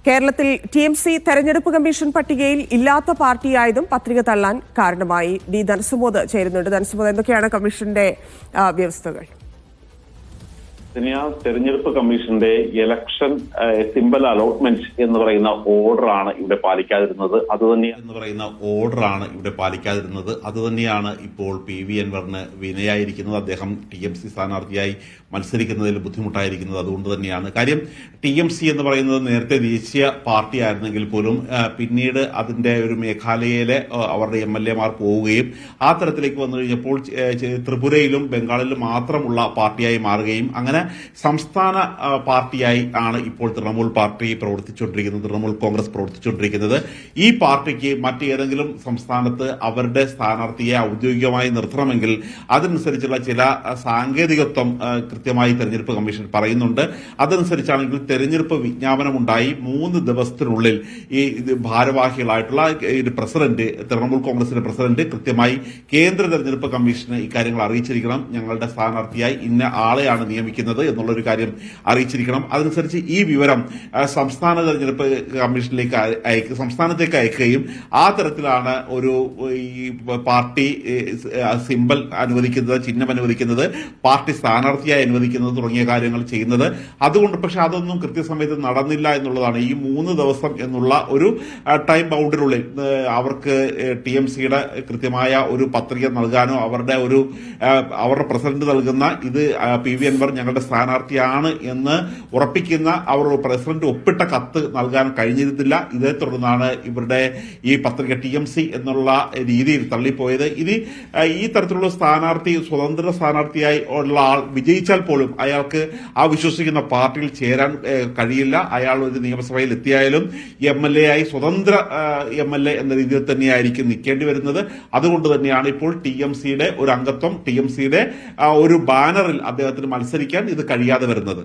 കേരളത്തിൽ TMC തെരഞ്ഞെടുപ്പ് commission പട്ടികയിൽ ഇല്ലാത്ത പാർട്ടിയായതും പത്രിക തള്ളാൻ കാരണമായി. ഡി ധനസുമോദ് ചേരുന്നുണ്ട്. ധനസുമോദ്, എന്തൊക്കെയാണ് കമ്മീഷന്റെ വ്യവസ്ഥകൾ? തെരഞ്ഞെടുപ്പ് കമ്മീഷന്റെ ഇലക്ഷൻ സിംബൽ അലോട്ട്മെന്റ് എന്ന് പറയുന്ന ഓർഡറാണ് ഇവിടെ പാലിക്കാതിരുന്നത്. അതുതന്നെയാണ് ഇപ്പോൾ PV അൻവറിന് വിനയായിരിക്കുന്നത്. അദ്ദേഹം TMC സ്ഥാനാർത്ഥിയായി മത്സരിക്കുന്നതിൽ ബുദ്ധിമുട്ടായിരിക്കുന്നത് അതുകൊണ്ട് തന്നെയാണ്. കാര്യം TMC എന്ന് പറയുന്നത് നേരത്തെ ദേശീയ പാർട്ടി ആയിരുന്നെങ്കിൽ പോലും പിന്നീട് അതിന്റെ ഒരു മേഘാലയയിലെ അവരുടെ MLA മാർ പോവുകയും ആ തരത്തിലേക്ക് വന്നു കഴിഞ്ഞപ്പോൾ ത്രിപുരയിലും ബംഗാളിലും മാത്രമുള്ള പാർട്ടിയായി മാറുകയും അങ്ങനെ സംസ്ഥാന പാർട്ടിയായി ആണ് ഇപ്പോൾ തൃണമൂൽ പാർട്ടി പ്രവർത്തിച്ചുകൊണ്ടിരിക്കുന്നത്, തൃണമൂൽ കോൺഗ്രസ് പ്രവർത്തിച്ചുകൊണ്ടിരിക്കുന്നത്. ഈ പാർട്ടിക്ക് മറ്റേതെങ്കിലും സംസ്ഥാനത്ത് അവരുടെ സ്ഥാനാർത്ഥിയെ ഔദ്യോഗികമായി നിർത്തണമെങ്കിൽ അതനുസരിച്ചുള്ള ചില സാങ്കേതികത്വം കൃത്യമായി തെരഞ്ഞെടുപ്പ് കമ്മീഷൻ പറയുന്നുണ്ട്. അതനുസരിച്ചാണെങ്കിൽ തെരഞ്ഞെടുപ്പ് വിജ്ഞാപനമുണ്ടായി 3 ദിവസത്തിനുള്ളിൽ ഈ ഭാരവാഹികളായിട്ടുള്ള പ്രസിഡന്റ്, തൃണമൂൽ കോൺഗ്രസിന്റെ പ്രസിഡന്റ് കൃത്യമായി കേന്ദ്ര തെരഞ്ഞെടുപ്പ് കമ്മീഷന് ഇക്കാര്യങ്ങൾ അറിയിച്ചിരിക്കണം. ഞങ്ങളുടെ സ്ഥാനാർത്ഥിയായി ഇന്ന ആളെയാണ് നിയമിക്കുന്നത് എന്നുള്ളൊരു കാര്യം അറിയിച്ചിരിക്കണം. അതനുസരിച്ച് ഈ വിവരം സംസ്ഥാന തെരഞ്ഞെടുപ്പ് കമ്മീഷനിലേക്ക് സംസ്ഥാനത്തേക്ക് അയക്കുകയും ആ തരത്തിലാണ് ഒരു ഈ പാർട്ടി സിംബൽ അനുവദിക്കുന്നത്, ചിഹ്നം അനുവദിക്കുന്നത്, പാർട്ടി സ്ഥാനാർത്ഥിയായി അനുവദിക്കുന്നത് തുടങ്ങിയ കാര്യങ്ങൾ ചെയ്യുന്നത്. അതുകൊണ്ട് പക്ഷെ അതൊന്നും കൃത്യസമയത്ത് നടന്നില്ല എന്നുള്ളതാണ്. ഈ 3 ദിവസം എന്നുള്ള ഒരു ടൈം ബൗണ്ടിനുള്ളിൽ അവർക്ക് TMCയുടെ കൃത്യമായ ഒരു പത്രിക നൽകാനോ അവരുടെ പ്രസിഡന്റ് നൽകുന്ന ഇത് PV അൻവർ ഞങ്ങളുടെ സ്ഥാനാർത്ഥിയാണ് എന്ന് ഉറപ്പിക്കുന്ന അവർ പ്രസിഡന്റ് ഒപ്പിട്ട കത്ത് നൽകാൻ കഴിഞ്ഞിരുന്നില്ല. ഇതേ തുടർന്നാണ് ഇവരുടെ ഈ പത്രിക TMC എന്നുള്ള രീതിയിൽ തള്ളിപ്പോയത്. ഈ തരത്തിലുള്ള സ്ഥാനാർത്ഥി സ്വതന്ത്ര സ്ഥാനാർത്ഥിയായി ഉള്ള ആൾ വിജയിച്ചാൽ പോലും അയാൾക്ക് ആ വിശ്വസിക്കുന്ന പാർട്ടിയിൽ ചേരാൻ കഴിയില്ല. അയാൾ ഒരു നിയമസഭയിൽ എത്തിയായാലും MLA ആയി സ്വതന്ത്ര MLA എന്ന രീതിയിൽ തന്നെയായിരിക്കും നിൽക്കേണ്ടി വരുന്നത്. അതുകൊണ്ട് തന്നെയാണ് ഇപ്പോൾ TMCയുടെ ഒരു അംഗത്വം, TMCയുടെ ഒരു ബാനറിൽ അദ്ദേഹത്തിന് മത്സരിക്കാൻ ഇത് കഴിയാതെ വരുന്നത്.